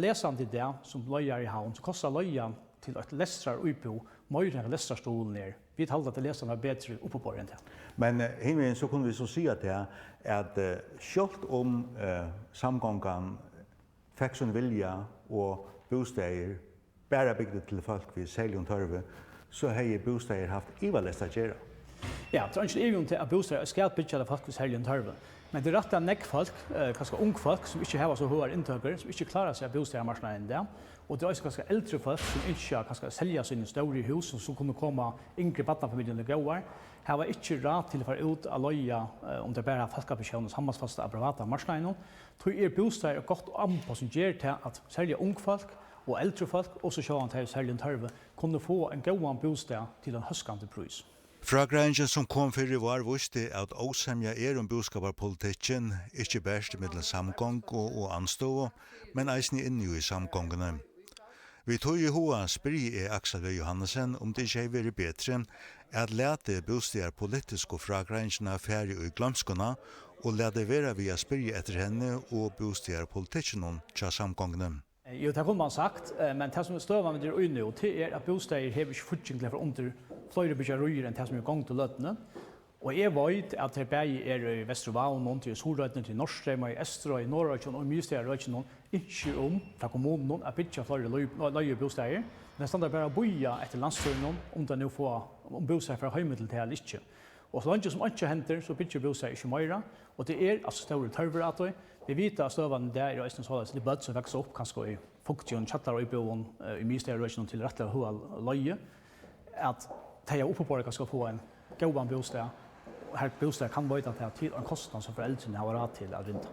Läsande det som löjar i havn, så kostar löjan till ett lästrar utbo, mer än lästrarstolen ner. Vi talar att läsarna är bättre uppe på den. Men hemmen så kunde vi så säga det att självt om samgången fick sin vilja och bostäder bara byggde till folk vid säljon törve, så har bostäder haft ivalest att göra. Ja, det är inte even till att bostäder ska bygga till folk vid säljon törve. Men det är rätt att folk, kanske ung folk som inte har så höga intäkter, som inte klarar sig av bostadsmarknaden där. Och det är också kanske äldre folk som inte kanske sälja sina stora hus och som kommer komma yngre barnfamiljer och gåar. Här var inte rätt till att få ut att löja om det bara folkappension och sammanfasta av privata marknaden. Tror bostäder är gott anpass som ger till att sälja ung folk och äldre folk och så sjön till sälja törve kunde få en god bostad till en höskande pris. Fragrangen som kom för i var visste at osemja boskaparpolitikken ikke bæst mellom samgång og anstå, men eisne inni i samgångene. Vi tog i hoa spyr Aksel Johannesen om det ikke er vært bedre at lete bostier politisk og fragrangen færre i glamskene og lete være via spyr etter henne og bostier politikken til samgångene. Jo, det har man sagt, men det som støver med det øyne, det er at bostäder har ikke fortjent for under flere byggerier enn det som er gang til løtene. Og jeg vet at det bare er i Vestervalen, til Solrøyden, til Norrstrøm, i Estrøy, i Norrøyden og mye steder Røyden, ikke om fra kommunen at bygge flere løye bostäder. Men det stander bare å bøye etter landstøyene om det nå får om bostäder fra høymiddeltid eller ikke. Og så langt som ikke henter, så bygger bostäder ikke mer. Og det er altså store tørver. Vi vet at støvene der er en sånn bød som vokser opp kanskje i fuktion, chattar og i boen, i mye steder Røyden til rettelig høye løye. At de er oppe på det skal få en god bostad. Her bostad kan være til en kostnad som foreldrene har råd til å rynte.